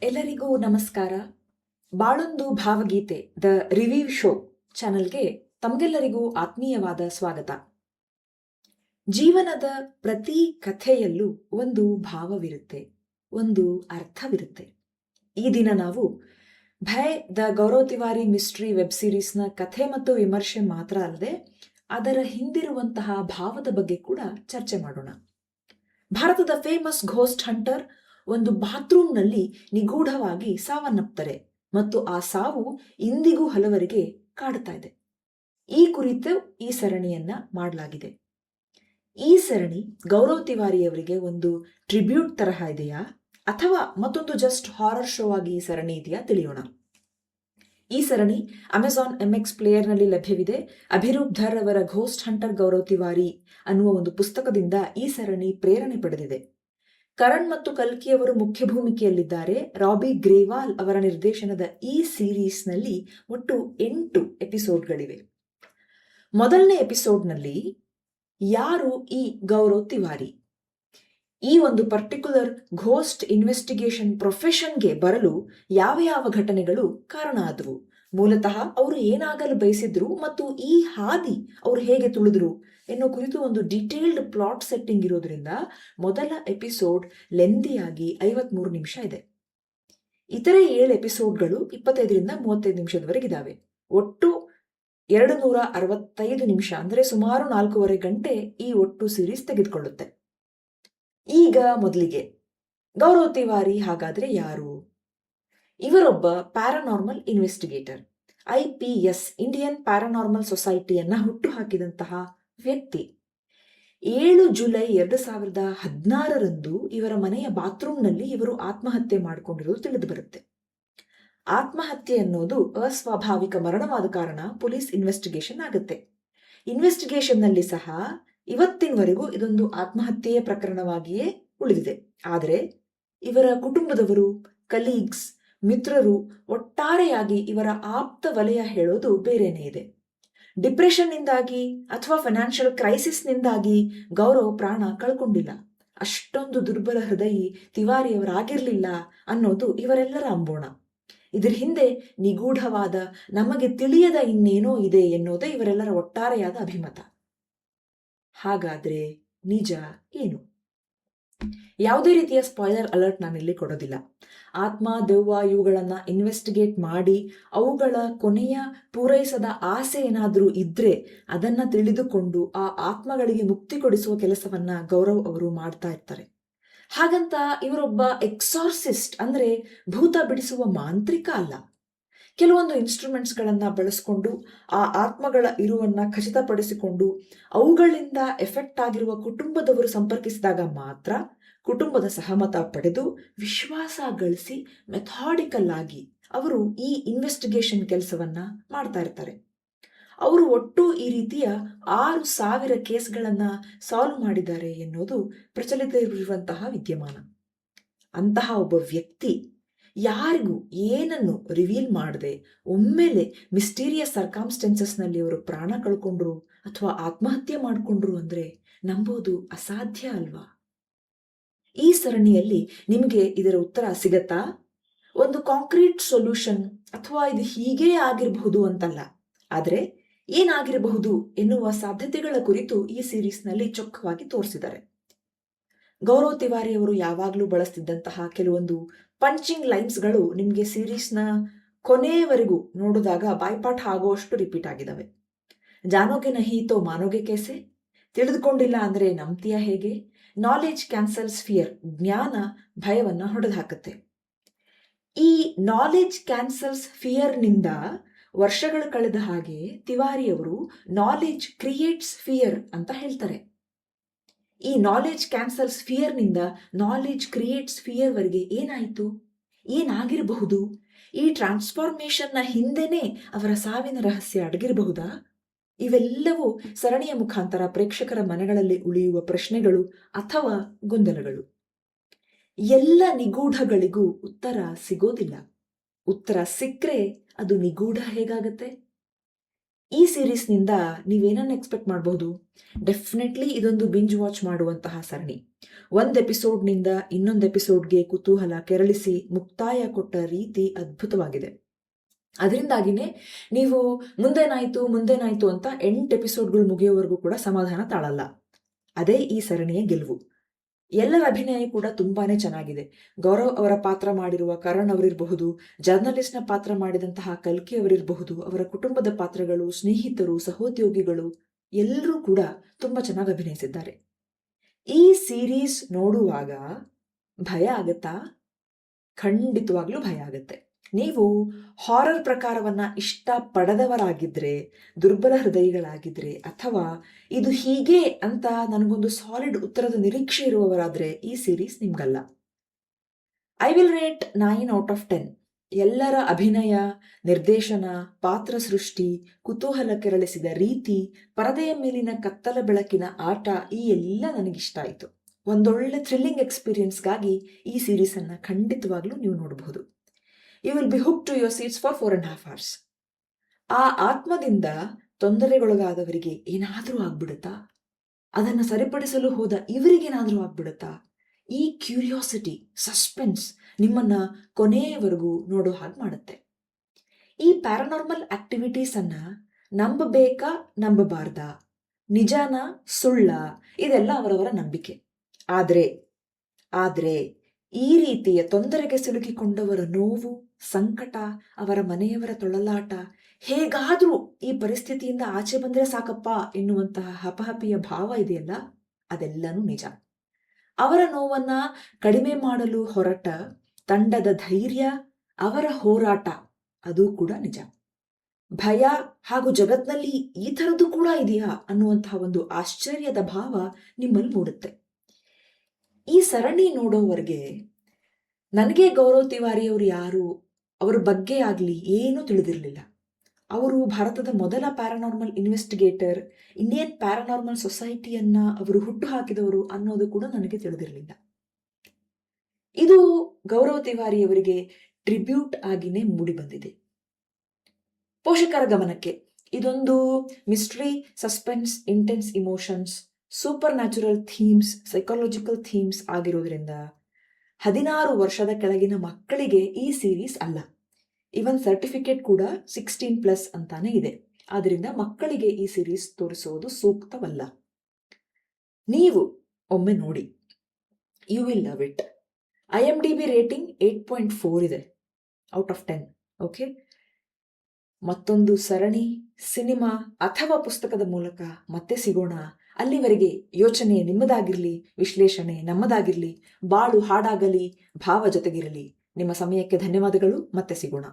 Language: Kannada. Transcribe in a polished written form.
ಎಲ್ಲರಿಗೂ ನಮಸ್ಕಾರ. ಬಾಳೊಂದು ಭಾವಗೀತೆ ದ ರಿವ್ಯೂ ಶೋ ಚಾನೆಲ್ಗೆ ತಮಗೆಲ್ಲರಿಗೂ ಆತ್ಮೀಯವಾದ ಸ್ವಾಗತ. ಜೀವನದ ಪ್ರತಿ ಕಥೆಯಲ್ಲೂ ಒಂದು ಭಾವವಿರುತ್ತೆ, ಒಂದು ಅರ್ಥವಿರುತ್ತೆ. ಈ ದಿನ ನಾವು Bhay the Gaurav Tiwari mystery web ಸೀರೀಸ್ನ ಕಥೆ ಮತ್ತು ವಿಮರ್ಶೆ ಮಾತ್ರ ಅಲ್ಲದೆ ಅದರ ಹಿಂದಿರುವಂತಹ ಭಾವದ ಬಗ್ಗೆ ಕೂಡ ಚರ್ಚೆ ಮಾಡೋಣ. ಭಾರತದ ಫೇಮಸ್ ಘೋಸ್ಟ್ ಹಂಟರ್ ಒಂದು ಬಾತ್ರೂಮ್ನಲ್ಲಿ ನಿಗೂಢವಾಗಿ ಸಾವನ್ನಪ್ತಾರೆ ಮತ್ತು ಆ ಸಾವು ಇಂದಿಗೂ ಹಲವರಿಗೆ ಕಾಡುತ್ತಾ ಇದೆ. ಈ ಕುರಿತು ಈ ಸರಣಿಯನ್ನ ಮಾಡಲಾಗಿದೆ. ಈ ಸರಣಿ ಗೌರವ್ ತಿವಾರಿಯವರಿಗೆ ಒಂದು ಟ್ರಿಬ್ಯೂಟ್ ತರಹ ಇದೆಯಾ ಅಥವಾ ಮತ್ತೊಂದು ಜಸ್ಟ್ ಹಾರರ್ ಶೋ ಆಗಿ ಈ ಸರಣಿ ಇದೆಯಾ ತಿಳಿಯೋಣ. ಈ ಸರಣಿ ಅಮೆಜಾನ್ MX ಪ್ಲೇಯರ್ನಲ್ಲಿ ಲಭ್ಯವಿದೆ. ಅಭಿರೂಪ್ ಧರ್ ಅವರ ಘೋಸ್ಟ್ ಹಂಟರ್ ಗೌರವ್ ತಿವಾರಿ ಅನ್ನುವ ಒಂದು ಪುಸ್ತಕದಿಂದ ಈ ಸರಣಿ ಪ್ರೇರಣೆ ಪಡೆದಿದೆ. ಕರಣ್ ಮತ್ತು ಕಲ್ಕಿಯವರು ಮುಖ್ಯ ಭೂಮಿಕೆಯಲ್ಲಿದ್ದಾರೆ. ರಾಬಿ ಗ್ರೇವಾಲ್ ಅವರ ನಿರ್ದೇಶನದ ಈ ಸೀರೀಸ್ನಲ್ಲಿ ಒಟ್ಟು 8 ಎಪಿಸೋಡ್ಗಳಿವೆ. ಮೊದಲನೇ ಎಪಿಸೋಡ್ನಲ್ಲಿ ಯಾರು ಈ ಗೌರವ್ ತಿವಾರಿ, ಈ ಒಂದು ಪರ್ಟಿಕ್ಯುಲರ್ ಘೋಸ್ಟ್ ಇನ್ವೆಸ್ಟಿಗೇಷನ್ ಪ್ರೊಫೆಷನ್ಗೆ ಬರಲು ಯಾವ ಯಾವ ಘಟನೆಗಳು ಕಾರಣ ಆದವು, ಮೂಲತಃ ಅವರು ಏನಾಗಲು ಬಯಸಿದ್ರು ಮತ್ತು ಈ ಹಾದಿ ಅವರು ಹೇಗೆ ತುಳಿದ್ರು ಎನ್ನೋ ಕುರಿತು ಒಂದು ಡೀಟೇಲ್ಡ್ ಪ್ಲಾಟ್ ಸೆಟ್ಟಿಂಗ್ ಇರೋದ್ರಿಂದ ಮೊದಲ ಎಪಿಸೋಡ್ ಲೆಂದಿಯಾಗಿ 53 ನಿಮಿಷ ಇದೆ. ಇತರೆ 7 ಎಪಿಸೋಡ್ಗಳು 25ರಿಂದ 35 ನಿಮಿಷದವರೆಗಿದ್ದಾವೆ. ಒಟ್ಟು 265 ನಿಮಿಷ ಅಂದರೆ ಸುಮಾರು 4.5 ಗಂಟೆ ಈ ಒಟ್ಟು ಸೀರೀಸ್ ತೆಗೆದುಕೊಳ್ಳುತ್ತೆ. ಈಗ ಮೊದಲಿಗೆ ಗೌರವ್ ತಿವಾರಿ ಹಾಗಾದ್ರೆ ಯಾರು? ಇವರೊಬ್ಬ paranormal investigator, IPS Indian paranormal ಸೊಸೈಟಿಯನ್ನ ಹುಟ್ಟು ಹಾಕಿದಂತಹ ವ್ಯಕ್ತಿ. 7 ಜುಲೈ 2016ರಂದು ಇವರ ಮನೆಯ ಬಾತ್ರೂಮ್ನಲ್ಲಿ ಇವರು ಆತ್ಮಹತ್ಯೆ ಮಾಡಿಕೊಂಡಿರೋದು ತಿಳಿದು ಬರುತ್ತೆ. ಆತ್ಮಹತ್ಯೆ ಅನ್ನೋದು ಅಸ್ವಾಭಾವಿಕ ಮರಣವಾದ ಕಾರಣ ಪೊಲೀಸ್ ಇನ್ವೆಸ್ಟಿಗೇಷನ್ ಆಗುತ್ತೆ. ಇನ್ವೆಸ್ಟಿಗೇಷನ್ನಲ್ಲಿ ಸಹ ಇವತ್ತಿನವರೆಗೂ ಇದೊಂದು ಆತ್ಮಹತ್ಯೆಯ ಪ್ರಕರಣವಾಗಿಯೇ ಉಳಿದಿದೆ. ಆದರೆ ಇವರ ಕುಟುಂಬದವರು, ಕಲೀಗ್ಸ್, ಮಿತ್ರರು, ಒಟ್ಟಾರೆಯಾಗಿ ಇವರ ಆಪ್ತ ವಲಯ ಹೇಳೋದು ಬೇರೆನೇ ಇದೆ. ಡಿಪ್ರೆಷನ್ನಿಂದಾಗಿ ಅಥವಾ ಫೈನಾನ್ಷಿಯಲ್ ಕ್ರೈಸಿಸ್ನಿಂದಾಗಿ ಗೌರವ್ ಪ್ರಾಣ ಕಳ್ಕೊಂಡಿಲ್ಲ, ಅಷ್ಟೊಂದು ದುರ್ಬಲ ಹೃದಯಿ ತಿವಾರಿಯವರಾಗಿರ್ಲಿಲ್ಲ ಅನ್ನೋದು ಇವರೆಲ್ಲರ ಅಂಬೋಣ. ಇದ್ರ ಹಿಂದೆ ನಿಗೂಢವಾದ, ನಮಗೆ ತಿಳಿಯದ ಇನ್ನೇನೋ ಇದೆ ಎನ್ನುವುದೇ ಇವರೆಲ್ಲರ ಒಟ್ಟಾರೆಯಾದ ಅಭಿಮತ. ಹಾಗಾದ್ರೆ ನಿಜ ಏನು? ಯಾವುದೇ ರೀತಿಯ ಸ್ಪಾಯ್ಲರ್ ಅಲರ್ಟ್ ನಾನಿಲ್ಲಿ ಕೊಡೋದಿಲ್ಲ. ಆತ್ಮ, ದೆವ್ವ ಇವುಗಳನ್ನ ಇನ್ವೆಸ್ಟಿಗೇಟ್ ಮಾಡಿ ಅವುಗಳ ಕೊನೆಯ ಪೂರೈಸದ ಆಸೆ ಏನಾದ್ರೂ ಇದ್ರೆ ಅದನ್ನ ತಿಳಿದುಕೊಂಡು ಆ ಆತ್ಮಗಳಿಗೆ ಮುಕ್ತಿ ಕೊಡಿಸುವ ಕೆಲಸವನ್ನ ಗೌರವ್ ಅವರು ಮಾಡ್ತಾ ಇರ್ತಾರೆ. ಹಾಗಂತ ಇವರೊಬ್ಬ ಎಕ್ಸಾರ್ಸಿಸ್ಟ್ ಅಂದ್ರೆ ಭೂತ ಬಿಡಿಸುವ ಮಾಂತ್ರಿಕ ಅಲ್ಲ. ಕೆಲವೊಂದು ಇನ್ಸ್ಟ್ರೂಮೆಂಟ್ಸ್ಗಳನ್ನ ಬಳಸಿಕೊಂಡು ಆ ಆತ್ಮಗಳ ಇರುವನ್ನ ಖಚಿತಪಡಿಸಿಕೊಂಡು ಅವುಗಳಿಂದ ಎಫೆಕ್ಟ್ ಆಗಿರುವ ಕುಟುಂಬದವರು ಸಂಪರ್ಕಿಸಿದಾಗ ಮಾತ್ರ ಕುಟುಂಬದ ಸಹಮತ ಪಡೆದು ವಿಶ್ವಾಸ ಗಳಿಸಿ ಮೆಥಾಡಿಕಲ್ ಆಗಿ ಅವರು ಈ ಇನ್ವೆಸ್ಟಿಗೇಷನ್ ಕೆಲಸವನ್ನ ಮಾಡ್ತಾ ಇರ್ತಾರೆ. ಅವರು ಒಟ್ಟು ಈ ರೀತಿಯ 6,000 ಕೇಸ್ಗಳನ್ನ ಸಾಲ್ವ್ ಮಾಡಿದ್ದಾರೆ ಎನ್ನುವುದು ಪ್ರಚಲಿತವಿರುವಂತಹ ವಿದ್ಯಮಾನ. ಅಂತಹ ಒಬ್ಬ ವ್ಯಕ್ತಿ ಯಾರಿಗೂ ಏನನ್ನು ರಿವೀಲ್ ಮಾಡದೆ ಒಮ್ಮೆಲೆ ಮಿಸ್ಟೀರಿಯಸ್ ಸರ್ಕಾಮ್ಸ್ಟೆನ್ಸಸ್ನಲ್ಲಿ ಅವರು ಪ್ರಾಣ ಕಳ್ಕೊಂಡ್ರು ಅಥವಾ ಆತ್ಮಹತ್ಯೆ ಮಾಡಿಕೊಂಡ್ರು ಅಂದ್ರೆ ನಂಬೋದು ಅಸಾಧ್ಯ ಅಲ್ವಾ? ಈ ಸರಣಿಯಲ್ಲಿ ನಿಮಗೆ ಇದರ ಉತ್ತರ ಸಿಗತ್ತಾ? ಒಂದು ಕಾಂಕ್ರೀಟ್ ಸೊಲ್ಯೂಷನ್ ಅಥವಾ ಇದು ಹೀಗೇ ಆಗಿರಬಹುದು ಅಂತಲ್ಲ, ಆದರೆ ಏನಾಗಿರಬಹುದು ಎನ್ನುವ ಸಾಧ್ಯತೆಗಳ ಕುರಿತು ಈ ಸೀರೀಸ್ನಲ್ಲಿ ಚೊಕ್ಕವಾಗಿ ತೋರಿಸಿದ್ದಾರೆ. ಗೌರವ್ ತಿವಾರಿ ಅವರು ಯಾವಾಗಲೂ ಬಳಸ್ತಿದ್ದಂತಹ ಕೆಲವೊಂದು ಪಂಚಿಂಗ್ ಲೈನ್ಸ್ಗಳು ನಿಮಗೆ ಸೀರೀಸ್ನ ಕೊನೆಯವರೆಗೂ ನೋಡಿದಾಗ ಬಾಯ್ಪಾಠ ಆಗುವಷ್ಟು ರಿಪೀಟ್ ಆಗಿದ್ದಾವೆ. ಜಾನೋಗೆ ನಹಿ ತೋ ಮಾನೋಗೆ ಕೇಸೆ, ತಿಳಿದುಕೊಂಡಿಲ್ಲ ಅಂದ್ರೆ ನಂಬ್ತೀಯ ಹೇಗೆ, ನಾಲೆಜ್ ಕ್ಯಾನ್ಸಲ್ಸ್ ಫಿಯರ್, ಜ್ಞಾನ ಭಯವನ್ನ ಹೊಡೆದುಹಾಕುತ್ತೆ. ಈ ನಾಲೆಜ್ ಕ್ಯಾನ್ಸಲ್ಸ್ ಫಿಯರ್ನಿಂದ ವರ್ಷಗಳು ಕಳೆದ ಹಾಗೆ ತಿವಾರಿಯವರು ನಾಲೆಜ್ ಕ್ರಿಯೇಟ್ಸ್ ಫಿಯರ್ ಅಂತ ಹೇಳ್ತಾರೆ. ಈ ನಾಲೆಜ್ ಕ್ಯಾನ್ಸಲ್ಸ್ ಫಿಯರ್ನಿಂದ ನಾಲೆಜ್ ಕ್ರಿಯೇಟ್ಸ್ ಫಿಯರ್ ವರೆಗೆ ಏನಾಯಿತು, ಏನಾಗಿರಬಹುದು? ಈ ಟ್ರಾನ್ಸ್ಫಾರ್ಮೇಶನ್ನ ಹಿಂದೆನೇ ಅವರ ಸಾವಿನ ರಹಸ್ಯ ಅಡಗಿರಬಹುದಾ? ಇವೆಲ್ಲವೂ ಸರಣಿಯ ಮುಖಾಂತರ ಪ್ರೇಕ್ಷಕರ ಮನೆಗಳಲ್ಲಿ ಉಳಿಯುವ ಪ್ರಶ್ನೆಗಳು ಅಥವಾ ಗೊಂದಲಗಳು. ಎಲ್ಲ ನಿಗೂಢಗಳಿಗೂ ಉತ್ತರ ಸಿಗೋದಿಲ್ಲ. ಉತ್ತರ ಸಿಕ್ಕರೆ ಅದು ನಿಗೂಢ ಹೇಗಾಗತ್ತೆ? ಈ ಸೀರೀಸ್ನಿಂದ ನೀವೇನನ್ನು ಎಕ್ಸ್ಪೆಕ್ಟ್ ಮಾಡಬಹುದು? ಡೆಫಿನೆಟ್ಲಿ ಇದೊಂದು ಬಿಂಜ್ ವಾಚ್ ಮಾಡುವಂತಹ ಸರಣಿ. ಒಂದು ಎಪಿಸೋಡ್ನಿಂದ ಇನ್ನೊಂದು ಎಪಿಸೋಡ್ಗೆ ಕುತೂಹಲ ಕೆರಳಿಸಿ ಮುಕ್ತಾಯ ಕೊಟ್ಟ ರೀತಿ ಅದ್ಭುತವಾಗಿದೆ. ಅದರಿಂದಾಗಿನೇ ನೀವು ಮುಂದೇನಾಯ್ತು ಅಂತ 8 ಎಪಿಸೋಡ್ಗಳು ಮುಗಿಯೋವರೆಗೂ ಕೂಡ ಸಮಾಧಾನ ತಾಳಲ್ಲ. ಅದೇ ಈ ಸರಣಿಯ ಗೆಲುವು. ಎಲ್ಲರ ಅಭಿನಯ ಕೂಡ ತುಂಬಾನೇ ಚೆನ್ನಾಗಿದೆ. ಗೌರವ್ ಅವರ ಪಾತ್ರ ಮಾಡಿರುವ ಕರಣ್ ಅವರಿರಬಹುದು, ಜರ್ನಲಿಸ್ಟ್ನ ಪಾತ್ರ ಮಾಡಿದಂತಹ ಕಲ್ಕಿ ಅವರಿರಬಹುದು, ಅವರ ಕುಟುಂಬದ ಪಾತ್ರಗಳು, ಸ್ನೇಹಿತರು, ಸಹೋದ್ಯೋಗಿಗಳು ಎಲ್ಲರೂ ಕೂಡ ತುಂಬಾ ಚೆನ್ನಾಗಿ ಅಭಿನಯಿಸಿದ್ದಾರೆ. ಈ ಸೀರೀಸ್ ನೋಡುವಾಗ ಭಯ ಆಗತ್ತಾ? ಖಂಡಿತವಾಗ್ಲೂ ಭಯ ಆಗತ್ತೆ. ನೀವು ಹಾರರ್ ಪ್ರಕಾರವನ್ನ ಇಷ್ಟ ಪಡೆದವರಾಗಿದ್ರೆ, ದುರ್ಬಲ ಹೃದಯಿಗಳಾಗಿದ್ರೆ, ಅಥವಾ ಇದು ಹೀಗೆ ಅಂತ ನನಗೊಂದು ಸಾಲಿಡ್ ಉತ್ತರದ ನಿರೀಕ್ಷೆ ಇರುವವರಾದ್ರೆ ಈ ಸೀರೀಸ್ ನಿಮ್ಗಲ್ಲ. I will rate 9/10. ಎಲ್ಲರ ಅಭಿನಯ, ನಿರ್ದೇಶನ, ಪಾತ್ರ ಸೃಷ್ಟಿ, ಕುತೂಹಲ ಕೆರಳಿಸಿದ ರೀತಿ, ಪರದೆಯ ಮೇಲಿನ ಕತ್ತಲ ಬೆಳಕಿನ ಆಟ, ಈ ಎಲ್ಲ ನನಗಿಷ್ಟ ಆಯಿತು. ಒಂದೊಳ್ಳೆ ಥ್ರಿಲ್ಲಿಂಗ್ ಎಕ್ಸ್ಪೀರಿಯನ್ಸ್ಗಾಗಿ ಈ ಸೀರೀಸನ್ನು ಖಂಡಿತವಾಗ್ಲೂ ನೀವು ನೋಡಬಹುದು. You will be hook to your seats for 4.5 hours. ಆ ಆತ್ಮದಿಂದ ತೊಂದರೆಗೊಳಗಾದವರಿಗೆ ಏನಾದರೂ ಆಗ್ಬಿಡುತ್ತಾ? ಅದನ್ನು ಸರಿಪಡಿಸಲು ಹೋದ ಇವರಿಗೇನಾದರೂ ಆಗ್ಬಿಡುತ್ತಾ? ಈ ಕ್ಯೂರಿಯಾಸಿಟಿ, ಸಸ್ಪೆನ್ಸ್ ನಿಮ್ಮನ್ನ ಕೊನೆಯವರೆಗೂ ನೋಡೋ ಹಾಗೆ ಮಾಡುತ್ತೆ. ಈ ಪ್ಯಾರಾನಾರ್ಮಲ್ ಆಕ್ಟಿವಿಟೀಸ್ ಅನ್ನ ನಂಬಬೇಕಾ ನಂಬಬಾರ್ದಾ, ನಿಜಾನ ಸುಳ್ಳ, ಇದೆಲ್ಲ ಅವರವರ ನಂಬಿಕೆ. ಆದ್ರೆ ಈ ರೀತಿಯ ತೊಂದರೆಗೆ ಸಿಲುಕಿಕೊಂಡವರ ನೋವು, ಸಂಕಟ, ಅವರ ಮನೆಯವರ ತೊಳಲಾಟ, ಹೇಗಾದ್ರೂ ಈ ಪರಿಸ್ಥಿತಿಯಿಂದ ಆಚೆ ಬಂದ್ರೆ ಸಾಕಪ್ಪ ಎನ್ನುವಂತಹ ಹಪಹಪಿಯ ಭಾವ ಇದೆಯಲ್ಲ, ಅದೆಲ್ಲನೂ ನಿಜ. ಅವರ ನೋವನ್ನ ಕಡಿಮೆ ಮಾಡಲು ಹೊರಟ ತಂಡದ ಧೈರ್ಯ, ಅವರ ಹೋರಾಟ, ಅದು ಕೂಡ ನಿಜ. ಭಯ ಹಾಗೂ ಜಗತ್ನಲ್ಲಿ ಈ ಥರದ್ದು ಕೂಡ ಇದೆಯಾ ಅನ್ನುವಂತಹ ಒಂದು ಆಶ್ಚರ್ಯದ ಭಾವ ನಿಮ್ಮಲ್ಲಿ ಮೂಡುತ್ತೆ. ಈ ಸರಣಿ ನೋಡೋವರೆಗೆ ನನಗೆ ಗೌರವ್ ತಿವಾರಿ ಅವರು ಯಾರು, ಅವರ ಬಗ್ಗೆ ಆಗಲಿ ಏನೂ ತಿಳಿದಿರಲಿಲ್ಲ. ಅವರು ಭಾರತದ ಮೊದಲ ಪ್ಯಾರಾನಾರ್ಮಲ್ ಇನ್ವೆಸ್ಟಿಗೇಟರ್, ಇಂಡಿಯನ್ ಪ್ಯಾರಾನಾರ್ಮಲ್ ಸೊಸೈಟಿಯನ್ನ ಅವರು ಹುಟ್ಟು ಹಾಕಿದವರು ಅನ್ನೋದು ಕೂಡ ನನಗೆ ತಿಳಿದಿರಲಿಲ್ಲ. ಇದು ಗೌರವ್ ತಿವಾರಿ ಅವರಿಗೆ ಟ್ರಿಬ್ಯೂಟ್ ಆಗಿನೇ ಮೂಡಿ ಬಂದಿದೆ. ಪೋಷಕರ ಗಮನಕ್ಕೆ, ಇದೊಂದು mystery, suspense, intense emotions, super natural themes, psychological themes ಆಗಿರೋದ್ರಿಂದ 16 ವರ್ಷದ ಕೆಳಗಿನ ಮಕ್ಕಳಿಗೆ ಈ ಸೀರೀಸ್ ಅಲ್ಲ. ಇವನ್ ಸರ್ಟಿಫಿಕೇಟ್ ಕೂಡ 16+ ಅಂತಾನೆ ಇದೆ. ಆದ್ರಿಂದ ಮಕ್ಕಳಿಗೆ ಈ ಸೀರೀಸ್ ತೋರಿಸೋದು ಸೂಕ್ತವಲ್ಲ. ನೀವು ಒಮ್ಮೆ ನೋಡಿ, you will love it. IMDb rating 8.4 ಇದೆ ಔಟ್ ಆಫ್ 10. ಓಕೆ, ಮತ್ತೊಂದು ಸರಣಿ, ಸಿನಿಮಾ ಅಥವಾ ಪುಸ್ತಕದ ಮೂಲಕ ಮತ್ತೆ ಸಿಗೋಣ. ಅಲ್ಲಿವರೆಗೆ ಯೋಚನೆ ನಿಮ್ಮದಾಗಿರ್ಲಿ, ವಿಶ್ಲೇಷಣೆ ನಮ್ಮದಾಗಿರ್ಲಿ, ಬಾಳು ಹಾಡಾಗಲಿ, ಭಾವ ಜೊತೆಗಿರಲಿ. ನಿಮ್ಮ ಸಮಯಕ್ಕೆ ಧನ್ಯವಾದಗಳು. ಮತ್ತೆ ಸಿಗೋಣ.